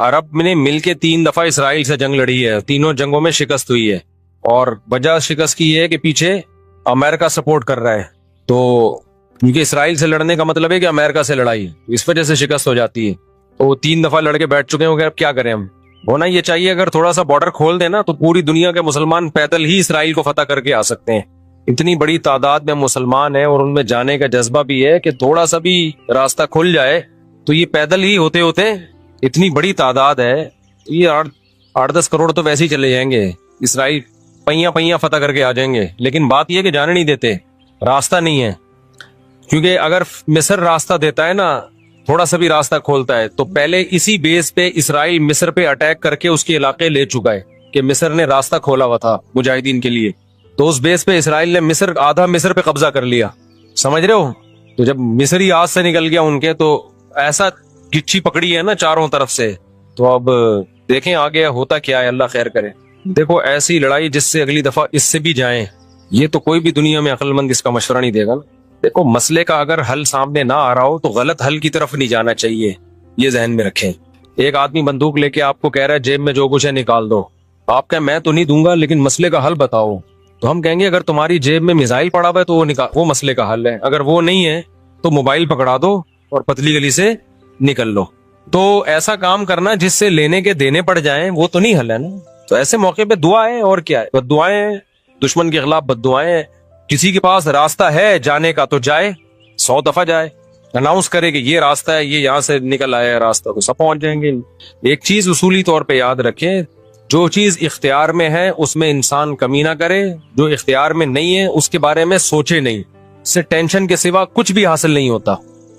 عرب نے مل کے 3 دفعہ اسرائیل سے جنگ لڑی ہے, تینوں جنگوں میں شکست ہوئی ہے, اور وجہ شکست کی یہ ہے کہ پیچھے امریکہ سپورٹ کر رہا ہے. تو کیونکہ اسرائیل سے لڑنے کا مطلب ہے کہ امریکہ سے لڑائی, اس وجہ سے شکست ہو جاتی ہے. تو وہ 3 دفعہ لڑ کے بیٹھ چکے ہیں, اب کیا کریں ہم. ہونا یہ چاہیے اگر تھوڑا سا بارڈر کھول دیں نا تو پوری دنیا کے مسلمان پیدل ہی اسرائیل کو فتح کر کے آ سکتے ہیں. اتنی بڑی تعداد میں مسلمان ہیں اور ان میں جانے کا جذبہ بھی ہے کہ تھوڑا سا بھی راستہ کھل جائے تو یہ پیدل ہی ہوتے ہوتے اتنی بڑی تعداد ہے, یہ 8-10 کروڑ تو ویسے ہی چلے جائیں گے. اسرائیل پہیاں فتح کر کے آ جائیں گے. لیکن بات یہ کہ جانے نہیں دیتے, راستہ نہیں ہے. کیونکہ اگر مصر راستہ دیتا ہے نا, تھوڑا سا بھی راستہ کھولتا ہے, تو پہلے اسی بیس پہ اسرائیل مصر پہ اٹیک کر کے اس کے علاقے لے چکا ہے کہ مصر نے راستہ کھولا ہوا تھا مجاہدین کے لیے. تو اس بیس پہ اسرائیل نے آدھا مصر پہ قبضہ کر لیا, سمجھ رہے ہو. تو جب مصری ہاتھ سے نکل گیا ان کے, تو ایسا گچھی پکڑی ہے نا چاروں طرف سے. تو اب دیکھیں آگے ہوتا کیا ہے, اللہ خیر کرے. دیکھو ایسی لڑائی جس سے اگلی دفعہ اس سے بھی جائیں, یہ تو کوئی بھی دنیا میں عقل مند اس کا مشورہ نہیں دے گا. دیکھو مسئلے کا اگر حل سامنے نہ آ رہا ہو تو غلط حل کی طرف نہیں جانا چاہیے, یہ ذہن میں رکھیں. ایک آدمی بندوق لے کے آپ کو کہہ رہا ہے جیب میں جو کچھ ہے نکال دو, آپ کہیں میں تو نہیں دوں گا لیکن مسئلے کا حل بتاؤ. تو ہم کہیں گے اگر تمہاری جیب میں میزائل پڑا ہوا ہے تو وہ مسئلے کا حل ہے, اگر وہ نہیں ہے تو موبائل پکڑا دو اور پتلی گلی سے نکل لو. تو ایسا کام کرنا جس سے لینے کے دینے پڑ جائیں وہ تو نہیں حل ہے نا. تو ایسے موقع پہ دعا ہے, اور کیا ہے, بد دعائیں ہیں, دشمن کے خلاف بد دعائیں ہیں. کسی کے پاس راستہ ہے جانے کا تو جائے, 100 دفعہ جائے, اناؤنس کرے کہ یہ راستہ ہے, یہ یہاں سے نکل آیا ہے راستہ, تو سب پہنچ جائیں گے. ایک چیز اصولی طور پہ یاد رکھیں, جو چیز اختیار میں ہے اس میں انسان کمی نہ کرے, جو اختیار میں نہیں ہے اس کے بارے میں سوچے نہیں. اس سے ٹینشن کے سوا کچھ بھی حاصل نہیں ہوتا.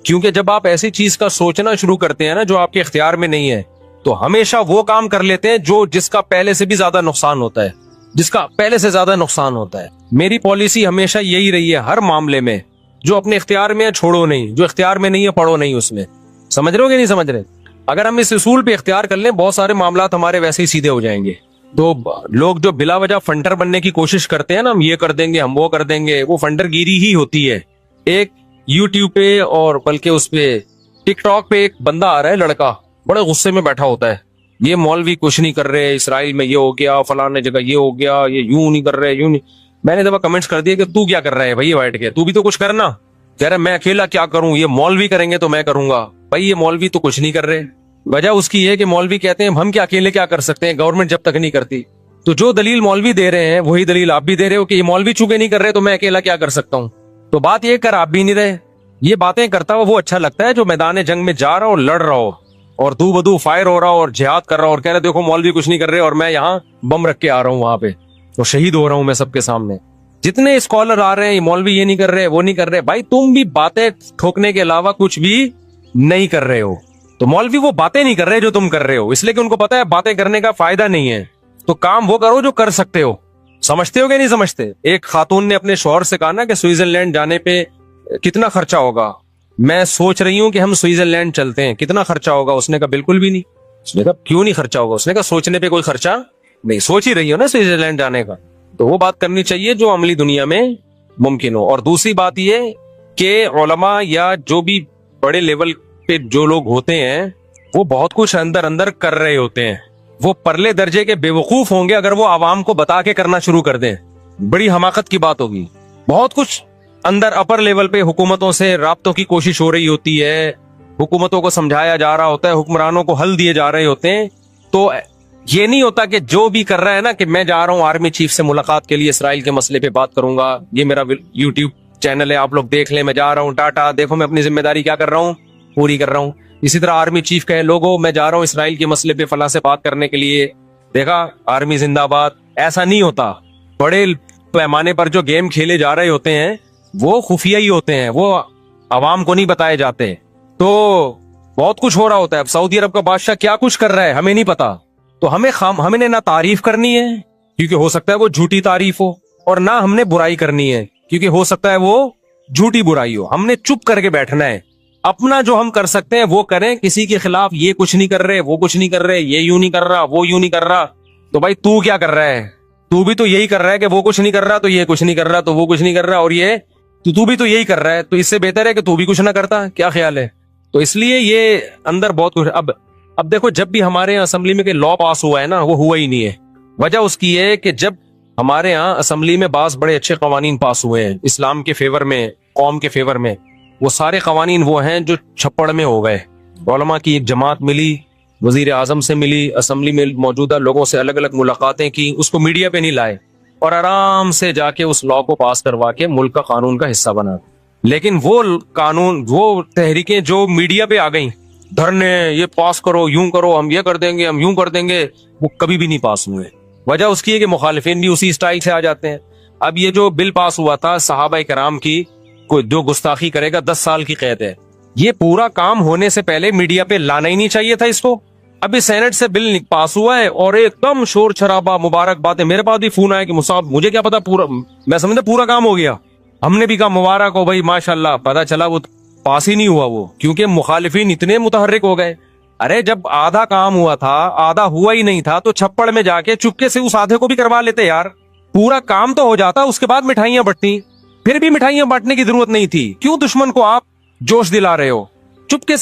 کیونکہ جب آپ ایسی چیز کا سوچنا شروع کرتے ہیں نا جو آپ کے اختیار میں نہیں ہے, تو ہمیشہ وہ کام کر لیتے ہیں جس کا پہلے سے بھی زیادہ نقصان ہوتا ہے, جس کا پہلے سے زیادہ نقصان ہوتا ہے. میری پالیسی ہمیشہ یہی رہی ہے ہر معاملے میں, جو اپنے اختیار میں ہے چھوڑو نہیں, جو اختیار میں نہیں ہے پڑھو نہیں اس میں. سمجھ رہے ہو کہ نہیں سمجھ رہے؟ اگر ہم اس اصول پہ اختیار کر لیں بہت سارے معاملات ہمارے ویسے ہی سیدھے ہو جائیں گے. تو لوگ جو بلا وجہ فنڈر بننے کی کوشش کرتے ہیں نا, ہم یہ کر دیں گے, ہم وہ کر دیں گے, وہ فنڈر گیری ہی ہوتی ہے. ایک یوٹیوب پہ اور بلکہ اس پہ ٹک ٹاک پہ ایک بندہ آ رہا ہے, لڑکا بڑے غصے میں بیٹھا ہوتا ہے, یہ مولوی کچھ نہیں کر رہے, اسرائیل میں یہ ہو گیا, فلانے جگہ یہ ہو گیا, یہ یوں نہیں کر رہے, یوں نہیں. میں نے دفعہ کمنٹس کر دیا کہ تو کیا کر رہا ہے بھائی بیٹھ کے, تو بھی تو کچھ کرنا. کہہ رہا میں اکیلا کیا کروں, یہ مولوی کریں گے تو میں کروں گا. بھائی یہ مولوی تو کچھ نہیں کر رہے. وجہ اس کی یہ کہ مولوی کہتے ہیں ہم کیا اکیلے کیا کر سکتے ہیں, گورنمنٹ جب تک نہیں کرتی. تو جو دلیل مولوی دے رہے ہیں وہی دلیل آپ بھی دے رہے ہو کہ یہ مولوی چونکہ نہیں کر رہے تو میں اکیلا کیا کر سکتا ہوں. تو بات یہ کر آپ بھی نہیں رہے. یہ باتیں کرتا ہوا وہ اچھا لگتا ہے جو میدان جنگ میں جا رہا ہو, لڑ رہا ہو, اور دو بدو فائر ہو رہا ہو اور جہاد کر رہا ہو, اور کہہ رہے دیکھو مولوی کچھ نہیں کر رہے اور میں یہاں بم رکھ کے آ رہا ہوں وہاں پہ, تو شہید ہو رہا ہوں میں سب کے سامنے. جتنے اسکالر آ رہے ہیں مولوی یہ نہیں کر رہے وہ نہیں کر رہے, بھائی تم بھی باتیں ٹھوکنے کے علاوہ کچھ بھی نہیں کر رہے ہو. تو مولوی وہ باتیں نہیں کر رہے جو تم کر رہے ہو, اس لیے کہ ان کو پتا ہے باتیں کرنے کا فائدہ نہیں ہے. تو کام وہ کرو جو کر سکتے ہو. سمجھتے ہو کہ نہیں سمجھتے؟ ایک خاتون نے اپنے شوہر سے کہا نا کہ سوئٹزرلینڈ جانے پہ کتنا خرچہ ہوگا, میں سوچ رہی ہوں کہ ہم سوئٹزرلینڈ چلتے ہیں, کتنا خرچہ ہوگا؟ اس نے کہا بالکل بھی نہیں. اس نے کہا کیوں نہیں خرچہ ہوگا؟ اس نے کہا سوچنے پہ کوئی خرچہ نہیں, سوچ ہی رہی ہو نا سوئٹزرلینڈ جانے کا. تو وہ بات کرنی چاہیے جو عملی دنیا میں ممکن ہو. اور دوسری بات یہ کہ علماء یا جو بھی بڑے لیول پہ جو لوگ ہوتے ہیں وہ بہت کچھ اندر اندر کر رہے ہوتے ہیں. وہ پرلے درجے کے بے وقوف ہوں گے اگر وہ عوام کو بتا کے کرنا شروع کر دیں, بڑی حماقت کی بات ہوگی. بہت کچھ اندر اپر لیول پہ حکومتوں سے رابطوں کی کوشش ہو رہی ہوتی ہے, حکومتوں کو سمجھایا جا رہا ہوتا ہے, حکمرانوں کو حل دیے جا رہے ہوتے ہیں. تو یہ نہیں ہوتا کہ جو بھی کر رہا ہے نا کہ میں جا رہا ہوں آرمی چیف سے ملاقات کے لیے اسرائیل کے مسئلے پہ بات کروں گا, یہ میرا یوٹیوب چینل ہے آپ لوگ دیکھ لیں, میں جا رہا ہوں ٹاٹا, دیکھو میں اپنی ذمہ داری کیا کر رہا ہوں, پوری کر رہا ہوں. اسی طرح آرمی چیف کہے لوگوں میں جا رہا ہوں اسرائیل کے مسئلے پہ فلاں سے بات کرنے کے لیے, دیکھا آرمی زندہ باد. ایسا نہیں ہوتا. بڑے پیمانے پر جو گیم کھیلے جا رہے ہوتے ہیں وہ خفیہ ہی ہوتے ہیں, وہ عوام کو نہیں بتائے جاتے. تو بہت کچھ ہو رہا ہوتا ہے. اب سعودی عرب کا بادشاہ کیا کچھ کر رہا ہے ہمیں نہیں پتا, تو ہمیں نہ تعریف کرنی ہے کیونکہ ہو سکتا ہے وہ جھوٹی تعریف ہو, اور نہ ہم نے برائی کرنی ہے کیونکہ ہو سکتا ہے وہ جھوٹی برائی ہو. ہم نے چپ کر کے بیٹھنا ہے, اپنا جو ہم کر سکتے ہیں وہ کریں. کسی کے خلاف یہ کچھ نہیں کر رہے, وہ کچھ نہیں کر رہے, یہ یوں نہیں کر رہا, وہ یوں نہیں کر رہا, تو بھائی تو کیا کر رہا ہے؟ تو بھی تو یہی کر رہا ہے کہ وہ کچھ نہیں کر رہا تو یہ کچھ نہیں کر رہا تو وہ کچھ نہیں کر رہا, اور یہ تو بھی تو یہی کر رہا ہے. تو اس سے بہتر ہے کہ تو بھی کچھ نہ کرتا. کیا خیال ہے؟ تو اس لیے یہ اندر بہت کچھ. اب دیکھو جب بھی ہمارے یہاں اسمبلی میں کہ لا پاس ہوا ہے نا وہ ہوا ہی نہیں ہے. وجہ اس کی ہے کہ جب ہمارے ہاں اسمبلی میں بعض بڑے اچھے قوانین پاس ہوئے ہیں اسلام کے فیور میں, قوم کے فیور میں, وہ سارے قوانین وہ ہیں جو چھپڑ میں ہو گئے. علماء کی ایک جماعت ملی, وزیر اعظم سے ملی, اسمبلی میں موجودہ لوگوں سے الگ الگ ملاقاتیں کی, اس کو میڈیا پہ نہیں لائے اور آرام سے جا کے اس لا کو پاس کروا کے ملک کا قانون کا حصہ بنا. لیکن وہ قانون, وہ تحریکیں جو میڈیا پہ آ گئیں, دھرنے, یہ پاس کرو, یوں کرو, ہم یہ کر دیں گے, ہم یوں کر دیں گے, وہ کبھی بھی نہیں پاس ہوئے. وجہ اس کی ہے کہ مخالفین بھی اسی اسٹائل سے آ جاتے ہیں. اب یہ جو بل پاس ہوا تھا صحابہ کرام کی کوئی جو گستاخی کرے گا 10 سال کی قید ہے, یہ پورا کام ہونے سے پہلے میڈیا پہ لانا ہی نہیں چاہیے تھا اس کو. ابھی سینٹ سے بل پاس ہوا ہے اور ایک دم شور شرابہ, مبارک باتیں. میرے پاس بھی فون آیا کہ مصعب مجھے کیا پتا, پورا میں سمجھتا پورا کام ہو گیا. ہم نے بھی کہا مبارک ہو بھائی ماشاءاللہ. پتا چلا وہ پاس ہی نہیں ہوا وہ, کیونکہ مخالفین اتنے متحرک ہو گئے. ارے جب آدھا کام ہوا تھا, آدھا ہوا ہی نہیں تھا, تو چھپڑ میں جا کے چپکے سے اس آدھے کو بھی کروا لیتے یار. پورا کام تو ہو جاتا, اس کے بعد مٹھائیاں بٹتی. پھر بھی مٹھائیاں بانٹنے کی ضرورت نہیں تھی. کیوں دشمن کو آپ جوش دلا رہے ہو؟ چپکے